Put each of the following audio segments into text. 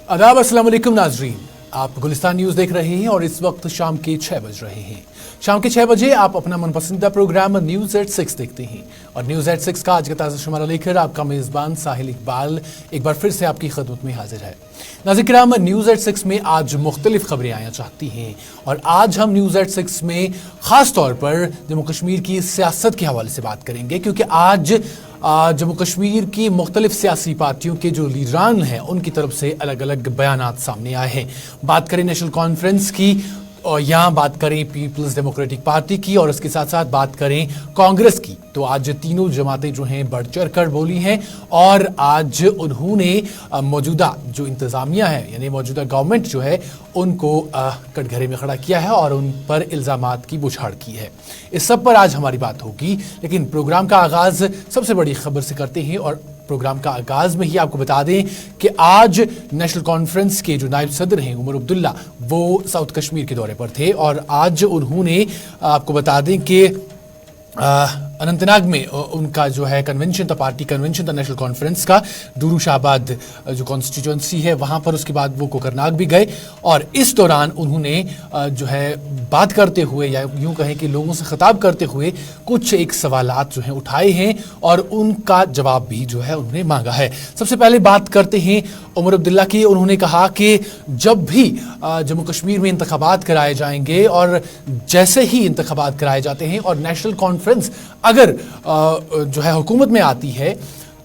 आदाब, अस्सलाम वालेकुम नाजरीन। आप गुलिस्तान न्यूज देख रहे हैं और इस वक्त शाम के 6 बज रहे हैं। शाम के 6 बजे आप अपना मनपसंदीदा प्रोग्राम न्यूज एट 6 देखते हैं और न्यूज एट 6 का आज का ताज़ा शुमारा लेकर आपका मेजबान साहिल इकबाल एक बार फिर से आपकी खिदमत में हाजिर है। नाज़रीन, न्यूज एट 6 में आज मुख्तलिफ खबरें आना चाहती हैं और आज हम न्यूज एट 6 में खास तौर पर जम्मू कश्मीर की सियासत के हवाले से बात करेंगे, क्योंकि आज जम्मू कश्मीर की मुख्तलिफ सियासी पार्टियों के जो लीडरान हैं उनकी तरफ से अलग अलग बयानात सामने आए हैं। बात करें नेशनल कॉन्फ्रेंस की और यहाँ बात करें पीपल्स डेमोक्रेटिक पार्टी की और उसके साथ साथ बात करें कांग्रेस की, तो आज तीनों जमातें जो हैं बढ़ चढ़ कर बोली हैं और आज उन्होंने मौजूदा जो इंतज़ामिया है यानी मौजूदा गवर्नमेंट जो है उनको कटघरे में खड़ा किया है और उन पर इल्ज़ामात की बुछाड़ की है। इस सब पर आज हमारी बात होगी, लेकिन प्रोग्राम का आगाज़ सबसे बड़ी खबर से करते हैं और प्रोग्राम का आगाज में ही आपको बता दें कि आज नेशनल कॉन्फ्रेंस के जो नायब सदर हैं उमर अब्दुल्ला, वो साउथ कश्मीर के दौरे पर थे और आज उन्होंने आपको बता दें कि अनंतनाग में उनका जो है कन्वेंशन था, पार्टी कन्वेंशन था नेशनल कॉन्फ्रेंस का, डूरू शाहबाद जो कॉन्स्टिट्यूंसी है वहाँ पर। उसके बाद वो कोकरनाग भी गए और इस दौरान उन्होंने जो है बात करते हुए या यूँ कहें कि लोगों से खिताब करते हुए कुछ एक सवालात जो हैं उठाए हैं और उनका जवाब भी जो है उन्होंने मांगा है। सबसे पहले बात करते हैं उमर अब्दुल्ला की। उन्होंने कहा कि जब भी जम्मू कश्मीर में इंतखाबात कराए जाएंगे और जैसे ही इंतखाबात कराए जाते हैं और नेशनल कॉन्फ्रेंस अगर जो है हुकूमत में आती है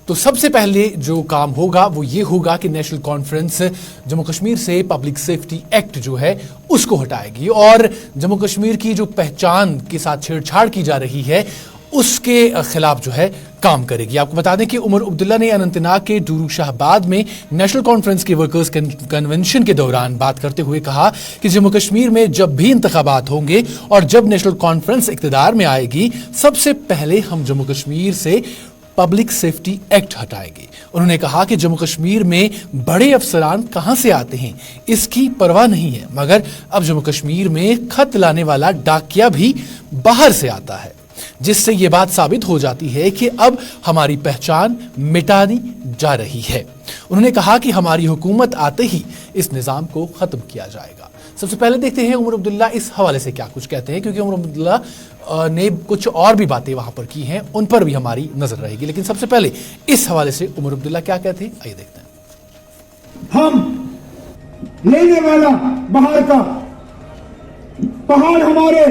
तो सबसे पहले जो काम होगा वो ये होगा कि नेशनल कॉन्फ्रेंस जम्मू कश्मीर से पब्लिक सेफ्टी एक्ट जो है उसको हटाएगी और जम्मू कश्मीर की जो पहचान के साथ छेड़छाड़ की जा रही है उसके खिलाफ जो है काम करेगी। आपको बता दें कि उमर अब्दुल्ला ने अनंतनाग के डूरू शाहबाद में नेशनल कॉन्फ्रेंस के वर्कर्स कन्वेंशन के दौरान बात करते हुए कहा कि जम्मू कश्मीर में जब भी इंतखाबात होंगे और जब नेशनल कॉन्फ्रेंस इक़्तिदार में आएगी, सबसे पहले हम जम्मू कश्मीर से पब्लिक सेफ्टी एक्ट हटाएंगे। उन्होंने कहा कि जम्मू कश्मीर में बड़े अफसरान कहां से आते हैं इसकी परवाह नहीं है, मगर अब जम्मू कश्मीर में खत लाने वाला डाकिया भी बाहर से आता है, जिससे यह बात साबित हो जाती है कि अब हमारी पहचान मिटानी जा रही है। उन्होंने कहा कि हमारी हुकूमत आते ही इस निज़ाम को ख़त्म किया जाएगा। सबसे पहले देखते हैं उमर अब्दुल्ला इस हवाले से क्या कुछ कहते हैं, क्योंकि उमर अब्दुल्ला ने कुछ और भी बातें वहां पर की हैं, उन पर भी हमारी नजर रहेगी। लेकिन सबसे पहले इस हवाले से उमर अब्दुल्ला क्या कहते हैं, आइए देखते हैं। हम लेने वाला बाहर का, पहाड़ हमारे,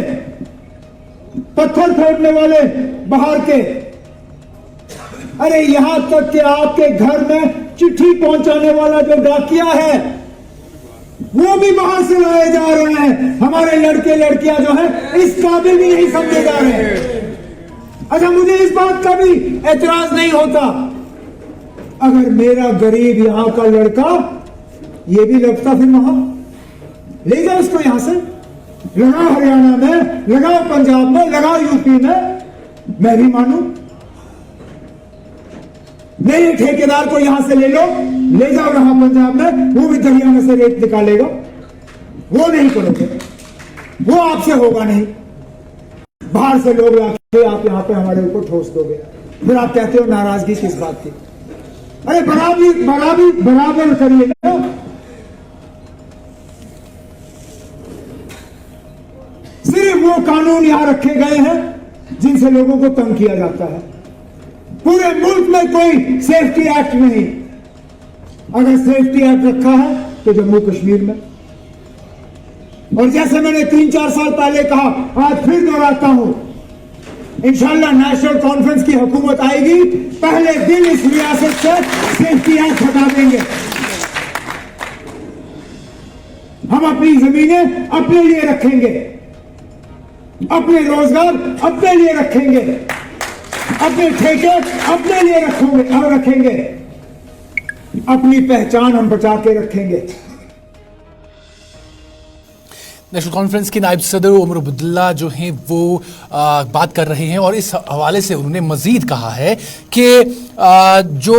पत्थर फोड़ने वाले बाहर के, अरे यहां तक कि आपके घर में चिट्ठी पहुंचाने वाला जो डाकिया है वो भी बाहर से लाए जा रहे हैं। हमारे लड़के लड़कियां जो है इस काबिल भी नहीं समझे जा रहे हैं। अच्छा, मुझे इस बात का भी एतराज नहीं होता अगर मेरा गरीब यहां का लड़का ये भी लगता, फिर वहां ले जाओ इसको, यहां से लगाओ हरियाणा में, लगाओ पंजाब में, लगाओ यूपी में, मैं भी मानू। मेरे ठेकेदार को यहां से ले लो, ले जाओ रहा पंजाब में, वो भी दरिया में से रेत निकालेगा। वो नहीं करोगे, वो आपसे होगा नहीं। बाहर से लोग आके आप यहां पे हमारे ऊपर ठोस दोगे, फिर आप कहते हो नाराजगी किस बात की। अरे बराबर करिए ना। सिर्फ वो कानून यहां रखे गए हैं जिनसे लोगों को तंग किया जाता है। पूरे मुल्क में कोई सेफ्टी एक्ट नहीं। अगर सेफ्टी एक्ट रखा है तो जम्मू कश्मीर में, और जैसे मैंने 3-4 साल पहले कहा, आज फिर दोहराता हूं, इंशाल्लाह नेशनल कॉन्फ्रेंस की हुकूमत आएगी, पहले दिन इस रियासत से सेफ्टी एक्ट हटा देंगे। हम अपनी जमीनें अपने लिए रखेंगे, अपने रोजगार अपने लिए रखेंगे, अपने ठेके अपने लिए रखेंगे, अपनी पहचान हम बचा के रखेंगे। नेशनल कॉन्फ्रेंस के नायब सदर उमर अब्दुल्ला जो हैं वो बात कर रहे हैं और इस हवाले से उन्होंने मजीद कहा है कि जो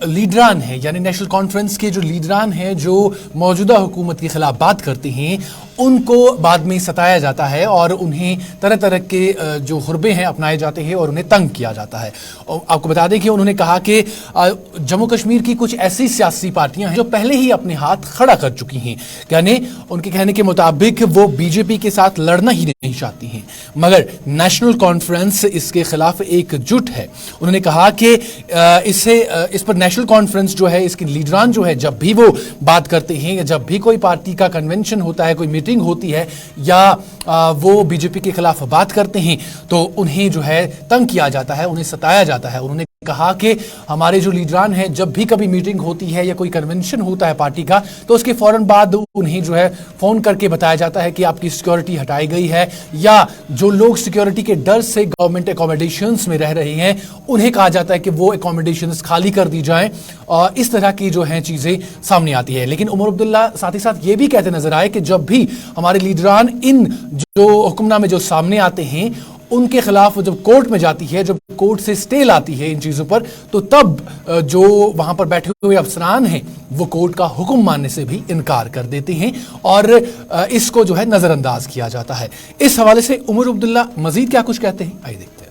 लीडरान हैं यानी नेशनल कॉन्फ्रेंस के जो लीडरान हैं जो मौजूदा हुकूमत के खिलाफ बात करते हैं उनको बाद में सताया जाता है और उन्हें तरह तरह के जो हुर्बे हैं अपनाए जाते हैं और उन्हें तंग किया जाता है। और आपको बता दें कि उन्होंने कहा कि जम्मू कश्मीर की कुछ ऐसी सियासी पार्टियां हैं जो पहले ही अपने हाथ खड़ा कर चुकी हैं, यानी उनके कहने के मुताबिक वो बीजेपी के साथ लड़ना ही नहीं चाहती हैं, मगर नेशनल कॉन्फ्रेंस इसके खिलाफ एकजुट है। उन्होंने कहा कि इस पर नेशनल कॉन्फ्रेंस जो है, इसके लीडरान जो है, जब भी वो बात करते हैं या जब भी कोई पार्टी का कन्वेंशन होता है, कोई मीटिंग होती है या वो बीजेपी के खिलाफ बात करते हैं तो उन्हें जो है तंग किया जाता है, उन्हें सताया जाता है। उन्होंने कहा कि हमारे जो लीडरान हैं, जब भी कभी मीटिंग होती है या कोई कन्वेंशन होता है पार्टी का, तो उसके फौरन बाद उन्हें जो है फोन करके बताया जाता है कि आपकी सिक्योरिटी हटाई गई है, या जो लोग सिक्योरिटी के डर से गवर्नमेंट एकोमोडेशंस में रह रहे हैं उन्हें कहा जाता है कि वो एकोमोडेशंस खाली कर दी जाएं। और इस तरह की जो है चीजें सामने आती है। लेकिन उमर अब्दुल्ला साथ ही साथ ये भी कहते नजर आए कि जब भी हमारे लीडरान इन जो हुक्मनामे जो सामने आते हैं उनके खिलाफ जब कोर्ट में जाती है, जब कोर्ट से स्टे लाती है इन चीजों पर, तो तब जो वहां पर बैठे हुए अफसरान हैं वो कोर्ट का हुक्म मानने से भी इनकार कर देते हैं और इसको जो है नजरअंदाज किया जाता है। इस हवाले से उमर अब्दुल्ला मजीद क्या कुछ कहते हैं, आइए देखते हैं।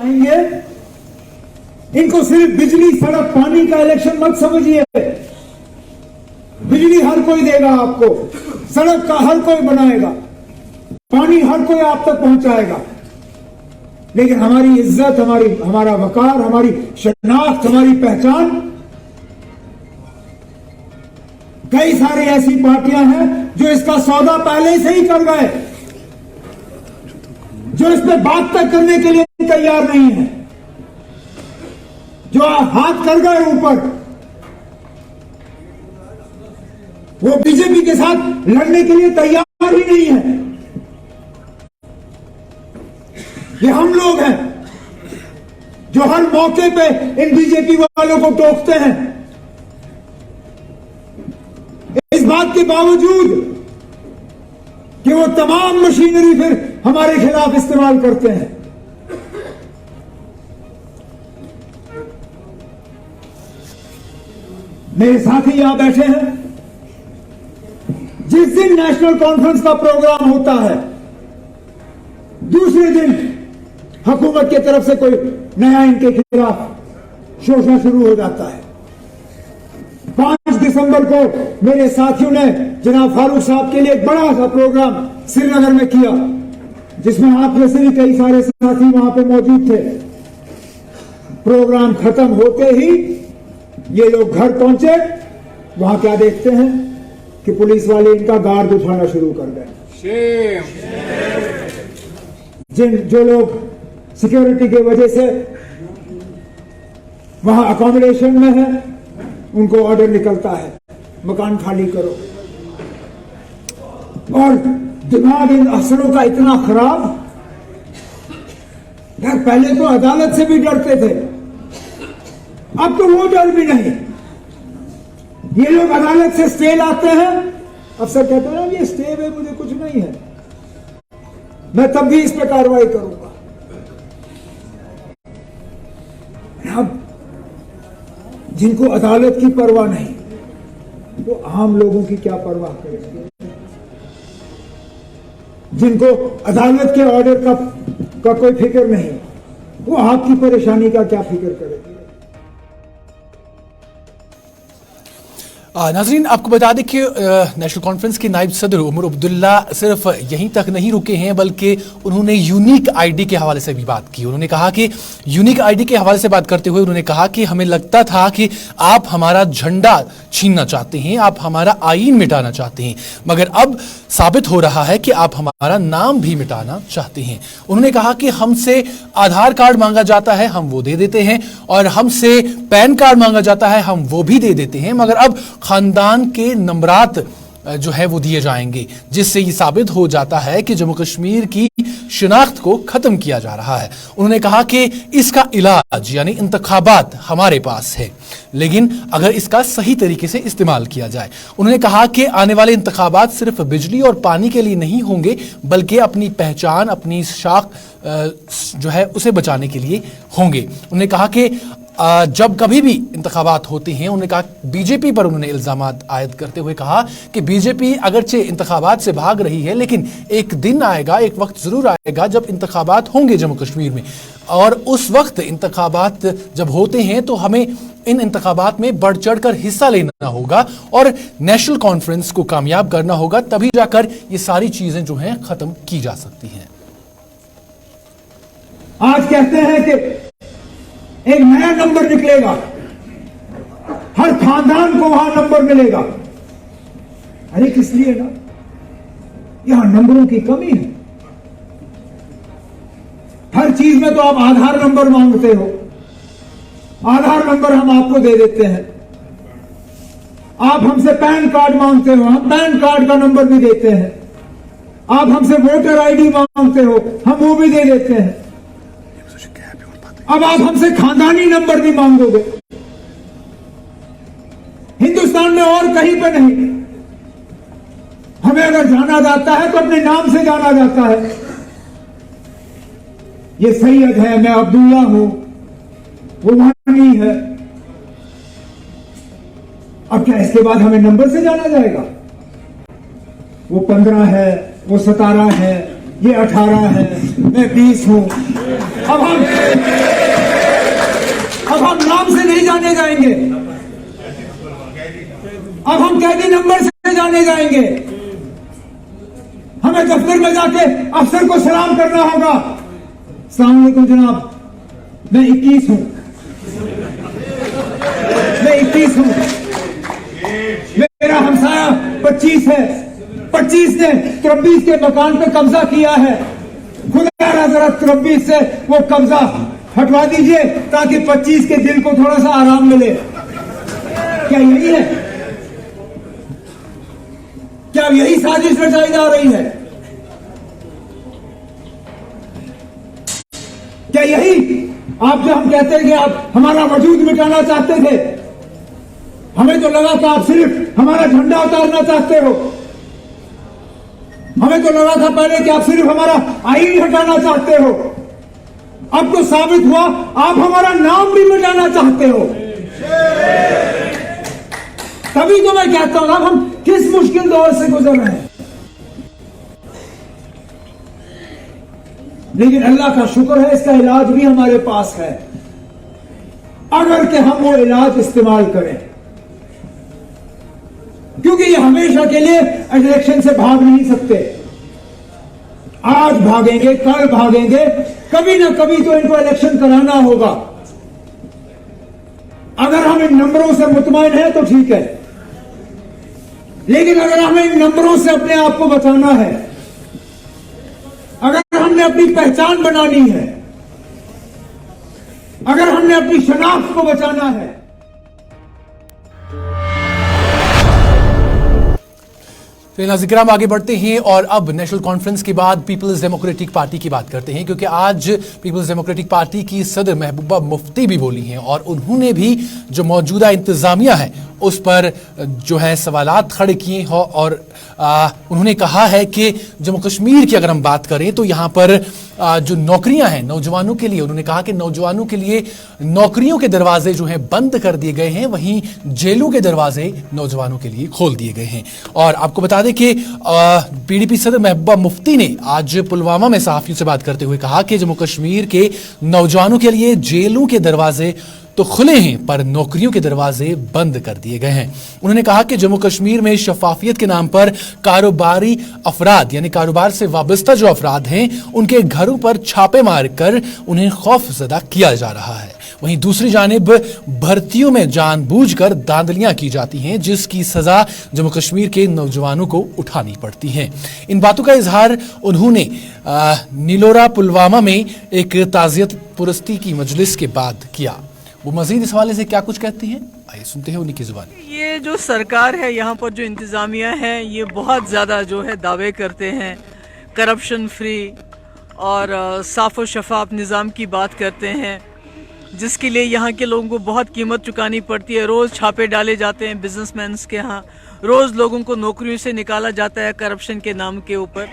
आएंगे, इनको सिर्फ बिजली, सड़क, पानी का इलेक्शन मत समझिए। बिजली हर कोई देगा आपको, सड़क का हर कोई बनाएगा, पानी हर कोई आप तक पहुंचाएगा, लेकिन हमारी इज्जत, हमारा वकार, हमारी शनाख्त, हमारी पहचान, कई सारी ऐसी पार्टियां हैं जो इसका सौदा पहले से ही कर गए, जो इस पे बात तक करने के लिए तैयार नहीं है, जो हाथ कर गए ऊपर, वो बीजेपी के साथ लड़ने के लिए तैयार ही नहीं है। ये हम लोग हैं जो हर मौके पे इन बीजेपी वालों को टोकते हैं, इस बात के बावजूद कि वो तमाम मशीनरी फिर हमारे खिलाफ इस्तेमाल करते हैं। मेरे साथी यहां बैठे हैं, जिस दिन नेशनल कॉन्फ्रेंस का प्रोग्राम होता है दूसरे दिन हुकूमत की तरफ से कोई नया इनके खिलाफ शोषण शुरू हो जाता है। 5 दिसंबर को मेरे साथियों ने जनाब फारूक साहब के लिए एक बड़ा सा प्रोग्राम श्रीनगर में किया, जिसमें आप जैसे भी कई सारे साथी वहां पे मौजूद थे। प्रोग्राम खत्म होते ही ये लोग घर पहुंचे, वहां क्या देखते हैं कि पुलिस वाले इनका गार्ड उठाना शुरू कर गए। जो लोग सिक्योरिटी की वजह से वहां अकोमोडेशन में है, उनको ऑर्डर निकलता है मकान खाली करो। और दिमाग इन अफसरों का इतना खराब, यार पहले तो अदालत से भी डरते थे, अब तो वो डर भी नहीं। ये लोग अदालत से स्टे लाते हैं, अफसर कहते हैं ये स्टे है, मुझे कुछ नहीं है, मैं तब भी इस पर कार्रवाई करूंगा। अब जिनको अदालत की परवाह नहीं, वो आम लोगों की क्या परवाह करेंगे? जिनको अदालत के ऑर्डर का कोई फिक्र नहीं, वो आपकी परेशानी का क्या फिक्र करेंगे? नाजरीन, आपको बता दें कि नेशनल कॉन्फ्रेंस के नायब सदर उमर अब्दुल्ला सिर्फ यहीं तक नहीं रुके हैं, बल्कि उन्होंने यूनिक आईडी के हवाले से भी बात की। उन्होंने कहा कि यूनिक आईडी के हवाले से बात करते हुए उन्होंने कहा कि हमें लगता था कि आप हमारा झंडा छीनना चाहते हैं, आप हमारा आईन मिटाना चाहते हैं, मगर अब साबित हो रहा है कि आप हमारा नाम भी मिटाना चाहते हैं। उन्होंने कहा कि हमसे आधार कार्ड मांगा जाता है, हम वो दे देते हैं, और हमसे पैन कार्ड मांगा जाता है, हम वो भी दे देते हैं, मगर अब खानदान के नंबरात जो है वो दिए जाएंगे, जिससे ये साबित हो जाता है कि जम्मू कश्मीर की शिनाख्त को खत्म किया जा रहा है। उन्होंने कहा कि इसका इलाज यानी इंतखाबात हमारे पास है, लेकिन अगर इसका सही तरीके से इस्तेमाल किया जाए। उन्होंने कहा कि आने वाले इंतखाबात सिर्फ बिजली और पानी के लिए नहीं होंगे, बल्कि अपनी पहचान, अपनी शाख जो है उसे बचाने के लिए होंगे। उन्होंने कहा कि जब कभी भी इंतखाबात होते हैं, उन्होंने कहा, बीजेपी पर उन्होंने इल्जाम आयद करते हुए कहा कि बीजेपी अगरचे इंतखाबात से भाग रही है, लेकिन एक दिन आएगा, एक वक्त जरूर आएगा जब इंतखाबात होंगे जम्मू कश्मीर में, और उस वक्त इंतखाबात जब होते हैं तो हमें इन इंतखाबात में बढ़ चढ़कर हिस्सा लेना होगा और नेशनल कॉन्फ्रेंस को कामयाब करना होगा, तभी जाकर ये सारी चीजें जो हैं खत्म की जा सकती हैं। आज कहते हैं कि एक नया नंबर निकलेगा, हर खानदान को वहां नंबर मिलेगा। अरे किस लिए ना, यहां नंबरों की कमी है। हर चीज में तो आप आधार नंबर मांगते हो, आधार नंबर हम आपको दे देते हैं। आप हमसे पैन कार्ड मांगते हो, हम पैन कार्ड का नंबर भी देते हैं। आप हमसे वोटर आईडी मांगते हो, हम वो भी दे देते हैं। अब आप हमसे खानदानी नंबर भी मांगोगे। हिंदुस्तान में और कहीं पर नहीं, हमें अगर जाना जाता है तो अपने नाम से जाना जाता है। ये सैयद है, मैं अब्दुल्ला हूं, वो वानी है। अब क्या इसके बाद हमें नंबर से जाना जाएगा? वो 15 है, वो 17 है, ये 18 है, मैं 20 हूं। अब हम नाम से नहीं जाने जाएंगे, अब हम कैदी नंबर से जाने जाएंगे। हमें दफ्तर में जाके अफसर को सलाम करना होगा, अस्सलाम वालेकुम जनाब, मैं 21 हूं, मैं 21 हूं, मेरा हमसाया 25 है, 25 ने 23 के मकान पे कब्जा किया है। खुदा जरा 23 से वो कब्जा हटवा दीजिए ताकि 25 के दिल को थोड़ा सा आराम मिले। क्या यही है? क्या यही साजिश रचाई जा रही है? क्या यही आप जो हम कहते हैं कि आप हमारा वजूद मिटाना चाहते थे? हमें तो लगा था आप सिर्फ हमारा झंडा उतारना चाहते हो। हमें तो लगा था पहले कि आप सिर्फ हमारा आईन हटाना चाहते हो। अब तो साबित हुआ आप हमारा नाम भी मिटाना चाहते हो। तभी तो मैं कहता हूं अब हम किस मुश्किल दौर से गुजर रहे हैं। लेकिन अल्लाह का शुक्र है, इसका इलाज भी हमारे पास है, अगर कि हम वो इलाज इस्तेमाल करें। क्योंकि ये हमेशा के लिए इलेक्शन से भाग नहीं सकते। आज भागेंगे, कल भागेंगे, कभी ना कभी तो इनको इलेक्शन कराना होगा। अगर हम इन नंबरों से मुतमईन हैं तो ठीक है, लेकिन अगर हमें इन नंबरों से अपने आप को बचाना है, अगर हमने अपनी पहचान बनानी है, अगर हमने अपनी शनाख्त को बचाना है। नाज़रीन, आगे बढ़ते हैं और अब नेशनल कॉन्फ्रेंस के बाद पीपल्स डेमोक्रेटिक पार्टी की बात करते हैं, क्योंकि आज पीपल्स डेमोक्रेटिक पार्टी की सदर महबूबा मुफ्ती भी बोली हैं और उन्होंने भी जो मौजूदा इंतजामिया है उस पर जो है सवालात खड़े किए हैं और उन्होंने कहा है कि जम्मू कश्मीर की अगर हम बात करें तो यहाँ पर जो नौकरियां हैं नौजवानों के लिए, उन्होंने कहा कि नौजवानों के लिए नौकरियों के दरवाजे जो हैं बंद कर दिए गए हैं, वहीं जेलों के दरवाजे नौजवानों के लिए खोल दिए गए हैं। और आपको बता दें कि पीडीपी सदर महबूबा मुफ्ती ने आज पुलवामा में सहाफियों से बात करते हुए कहा कि जम्मू कश्मीर के नौजवानों के लिए जेलों के दरवाजे तो खुले हैं पर नौकरियों के दरवाजे बंद कर दिए गए हैं। उन्होंने कहा कि जम्मू कश्मीर में शफाफियत के नाम पर कारोबारी अफराद यानी कारोबार से वाबस्ता जो अफराद हैं उनके घरों पर छापे मारकर उन्हें खौफजदा किया जा रहा है। वहीं दूसरी जानिब भर्तियों में जानबूझकर धांधलियां की जाती हैं जिसकी सजा जम्मू कश्मीर के नौजवानों को उठानी पड़ती है। इन बातों का इजहार उन्होंने नीलोरा पुलवामा में एक ताजियत पुरस्ती की मजलिस के बाद किया। वो मजीद इस हवाले से क्या कुछ कहती हैं, आइए सुनते हैं उन्हीं की जुबान। ये जो सरकार है, यहाँ पर जो इंतज़ामिया है, ये बहुत ज़्यादा जो है दावे करते हैं, करप्शन फ्री और साफ़ व शफाफ निज़ाम की बात करते हैं, जिसके लिए यहाँ के लोगों को बहुत कीमत चुकानी पड़ती है। रोज़ छापे डाले जाते हैं बिजनेसमैन के यहाँ, रोज़ लोगों को नौकरियों से निकाला जाता है करप्शन के नाम के ऊपर।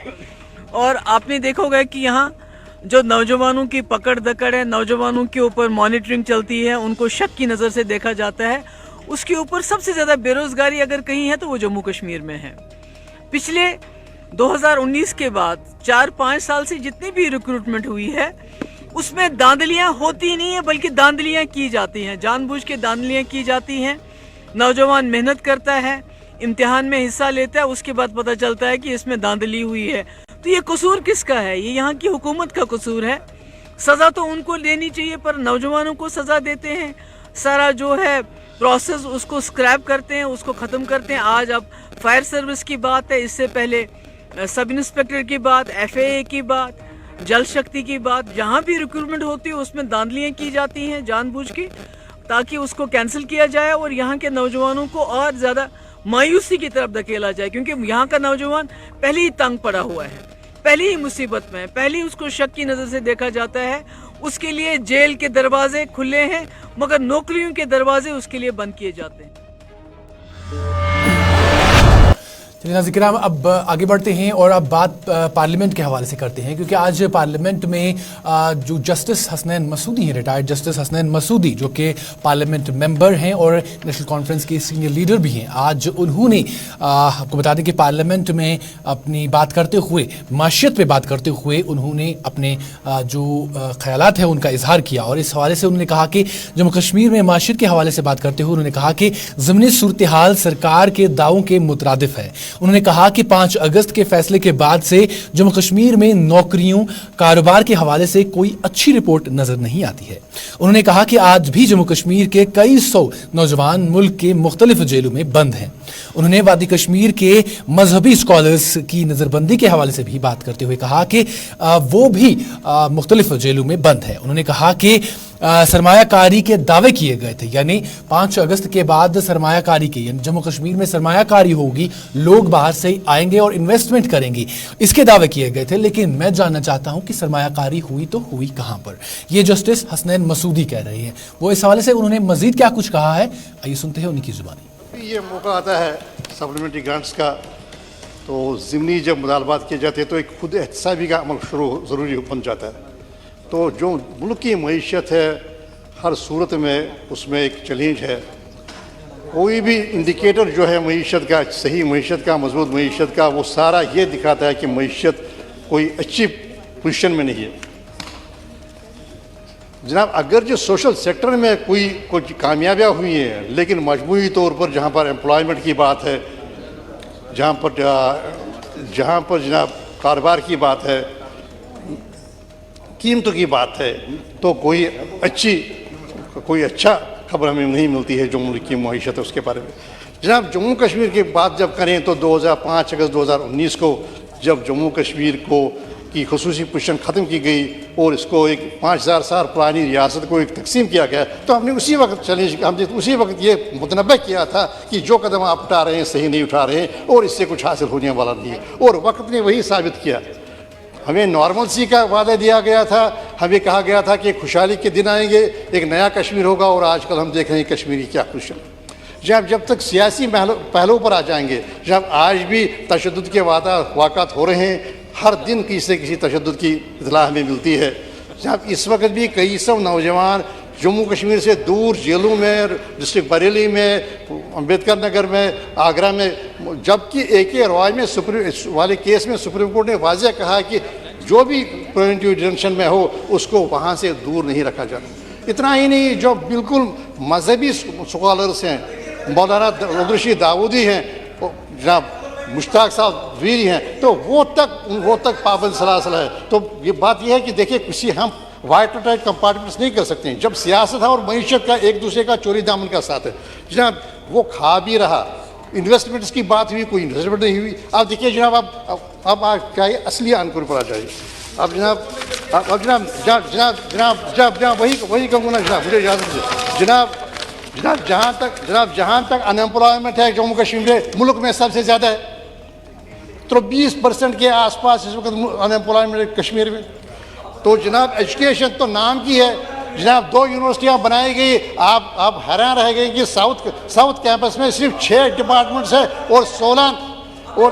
और आपने देखा होगा कि यहाँ जो नौजवानों की पकड़ दकड़ है, नौजवानों के ऊपर मॉनिटरिंग चलती है, उनको शक की नज़र से देखा जाता है, उसके ऊपर सबसे ज़्यादा बेरोज़गारी अगर कहीं है तो वो जम्मू कश्मीर में है। पिछले 2019 के बाद 4-5 साल से जितनी भी रिक्रूटमेंट हुई है उसमें धांधलियाँ होती नहीं है, बल्कि धांधलियाँ की जाती हैं, जानबूझ के धांधलियाँ की जाती हैं। नौजवान मेहनत करता है, इम्तिहान में हिस्सा लेता है, उसके बाद पता चलता है कि इसमें धांधली हुई है। तो ये कसूर किसका है? ये यहाँ की हुकूमत का कसूर है। सज़ा तो उनको देनी चाहिए पर नौजवानों को सज़ा देते हैं। सारा जो है प्रोसेस उसको स्क्रैप करते हैं, उसको ख़त्म करते हैं। आज अब फायर सर्विस की बात है, इससे पहले सब इंस्पेक्टर की बात, FAA की बात, जल शक्ति की बात, जहाँ भी रिक्रूटमेंट होती है उसमें धांधलियाँ की जाती हैं जानबूझ के, ताकि उसको कैंसिल किया जाए और यहाँ के नौजवानों को और ज़्यादा मायूसी की तरफ धकेला जाए। क्योंकि यहाँ का नौजवान पहले ही तंग पड़ा हुआ है, पहले ही मुसीबत में है, पहले ही उसको शक की नज़र से देखा जाता है। उसके लिए जेल के दरवाजे खुले हैं मगर नौकरियों के दरवाजे उसके लिए बंद किए जाते हैं। चलिए नाज़रीन, अब आगे बढ़ते हैं और अब बात पार्लियामेंट के हवाले से करते हैं, क्योंकि आज पार्लियामेंट में जो जस्टिस हसनैन मसूदी हैं, रिटायर्ड जस्टिस हसनैन मसूदी, जो कि पार्लियामेंट मेंबर हैं और नेशनल कॉन्फ्रेंस के सीनियर लीडर भी हैं, आज उन्होंने आपको बता दें कि पार्लियामेंट में अपनी बात करते हुए, माशियत पे बात करते हुए उन्होंने अपने जो ख्यालात हैं उनका इजहार किया। और इस हवाले से उन्होंने कहा कि जम्मू कश्मीर में माशियत के हवाले से बात करते हुए उन्होंने कहा कि ज़मीनी सूरत हाल सरकार के दावों के मुतरादिफ है। उन्होंने कहा कि 5 अगस्त के फैसले के बाद से जम्मू कश्मीर में नौकरियों, कारोबार के हवाले से कोई अच्छी रिपोर्ट नजर नहीं आती है। उन्होंने कहा कि आज भी जम्मू कश्मीर के कई 100 नौजवान मुल्क के मुख्तलिफ जेलों में बंद हैं। उन्होंने वादी कश्मीर के मजहबी स्कॉलर्स की नज़रबंदी के हवाले से भी बात करते हुए कहा कि वो भी मुख्तलिफ जेलों में बंद है। उन्होंने कहा कि सरमायाकारी के दावे किए गए थे, यानी 5 अगस्त के बाद सरमायाकारी के, यानी जम्मू कश्मीर में सरमायाकारी होगी, लोग बाहर से आएंगे और इन्वेस्टमेंट करेंगे, इसके दावे किए गए थे। लेकिन मैं जानना चाहता हूं कि सरमायाकारी हुई तो हुई कहां पर, ये जस्टिस हसनैन मसूदी कह रहे हैं। वो इस हवाले से उन्होंने मजीद क्या कुछ कहा है, आइए सुनते हैं उन्हीं की जुबानी। ये मौका आता है सप्लीमेंट्री ग्रांट्स का, तो ज़िमनी जब मुतालबात किए जाते हैं तो एक खुद एहतसाबी का अमल शुरू ज़रूरी बन जाता है। तो जो मुल्क की मईशत है हर सूरत में उसमें एक चैलेंज है। कोई भी इंडिकेटर जो है मईशत का, सही मईशत का, मजबूत मईशत का, वो सारा ये दिखाता है कि मईशत कोई अच्छी पोजीशन में नहीं है। जनाब, अगर जो सोशल सेक्टर में कोई कामयाबियाँ हुई हैं, लेकिन मजमूई तौर पर जहाँ पर एम्प्लॉयमेंट की बात है, जहाँ पर जनाब कारोबार की बात है, कीमतों की बात है, तो कोई अच्छा खबर हमें नहीं मिलती है जो मुल्क की मईशत है उसके बारे में। जनाब, जम्मू कश्मीर की बात जब करें तो 5 अगस्त 2019 को जब जम्मू कश्मीर की खुसूसी पोजीशन ख़त्म की गई और इसको एक 5000 साल पुरानी रियासत को एक तकसीम किया गया, तो हमने उसी वक्त ये मुतनब्बे किया था कि जो कदम आप उठा रहे हैं सही नहीं उठा रहे हैं और इससे कुछ हासिल होने वाला नहीं है। और वक्त ने वही साबित किया। हमें नॉर्मलसी का वादा दिया गया था, हमें कहा गया था कि खुशहाली के दिन आएंगे, एक नया कश्मीर होगा, और आजकल हम देख रहे हैं कश्मीर की क्या खुशहाली। जब तक सियासी पहलुओं पर आ जाएंगे, जब आज भी तशद्दुद के वाक़ात हो रहे हैं, हर दिन किसी से किसी तशद्दुद की इतला हमें मिलती है। जब इस वक्त भी कई सौ नौजवान जम्मू कश्मीर से दूर जेलों में, डिस्ट्रिक्ट बरेली में, अम्बेडकर नगर में, आगरा में, जबकि AK रॉय में वाले केस में सुप्रीम कोर्ट ने वाज़ेह कहा कि जो भी प्रिवेंटिव डिटेंशन में हो उसको वहाँ से दूर नहीं रखा जाना। इतना ही नहीं, जो बिल्कुल मजहबी स्कॉलर्स हैं, मौलाना अब्दुलरशीद दाऊदी हैं, जनाब मुश्ताक साहब वीरी हैं, तो वो तक पाबंद सलासल है। तो ये बात यह है कि देखिए, किसी हम वाइट टू टाइट कंपार्टमेंट्स नहीं कर सकते हैं। जब सियासत है और मईशत का एक दूसरे का चोरी दामन का साथ है, जनाब वो खा भी रहा। इन्वेस्टमेंट्स की बात हुई, कोई इन्वेस्टमेंट नहीं हुई। आप देखिए जनाब, अब क्या है, असली आंकुर पर आ जाइए। अब जनाब वही कहूँगा ना जनाब, मुझे इजाज़त दीजिए जनाब, जहाँ तक अनएम्प्लॉयमेंट है जम्मू कश्मीर में, मुल्क में सबसे ज़्यादा है। तो 20% के आसपास इस वक्त अनएम्प्लॉयमेंट कश्मीर में। तो जनाब एजुकेशन तो नाम की है, जनाब 2 यूनिवर्सिटियाँ बनाई गई। आप हैरान रह गए कि साउथ कैंपस में सिर्फ 6 डिपार्टमेंट्स है और 16 और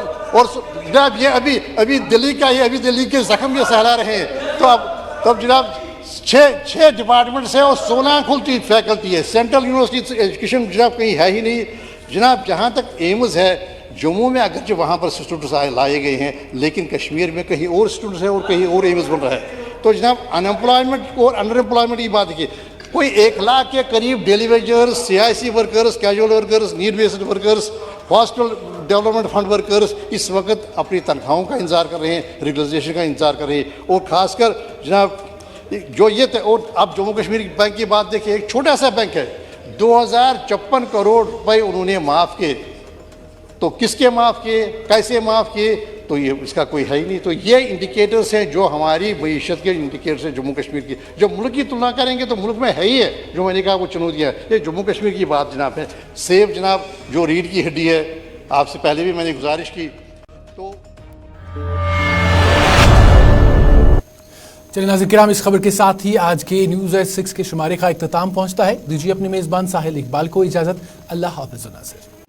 जनाब ये अभी दिल्ली के ज़ख्म ये सहला रहे हैं। तो अब तब जनाब छः डिपार्टमेंट्स है और 16 खुलती फैकल्टी है। सेंट्रल यूनिवर्सिटी एजुकेशन जनाब कहीं है ही नहीं जनाब। जहाँ तक एम्स है जम्मू में, अगर जो वहाँ पर स्टूडेंट्स लाए गए हैं, लेकिन कश्मीर में कहीं और स्टूडेंट्स है और कहीं और एम्स बन रहा है। तो जनाब अनएम्प्लॉयमेंट और अंडर एम्प्लॉयमेंट की बात देखिए, कोई 1 लाख के करीब daily wagers, CIC workers, casual workers, need based workers, hostel development fund workers इस वक्त अपनी तनख्वाहों का इंतजार कर रहे हैं, रेगुलराइजेशन का इंतजार कर रहे हैं। और ख़ासकर जनाब जो ये और आप जम्मू कश्मीर बैंक की बात देखिए, एक छोटा सा बैंक है, 2054 करोड़ रुपए उन्होंने माफ़ किए। तो किसके माफ़ किए, कैसे माफ़ किए, तो ये इसका कोई है ही नहीं। तो ये इंडिकेटर्स हैं जो हमारी मईशत के इंडिकेटर्स हैं जम्मू कश्मीर की। जब मुल्क की तुलना करेंगे तो मुल्क में है ही है, जो मैंने कहा वो चुनौतियाँ। ये जम्मू कश्मीर की बात जनाब है। सेब जनाब जो रीढ़ की हड्डी है, आपसे पहले भी मैंने गुजारिश की। तो चलिए नाज़रीन किराम, इस खबर के साथ ही आज के न्यूज़ एट 6 के शुमारे का इख्तिताम पहुंचता है। दीजिए अपने मेज़बान साहिल इकबाल को इजाज़त। अल्लाह हाफ़िज़ नाज़रीन।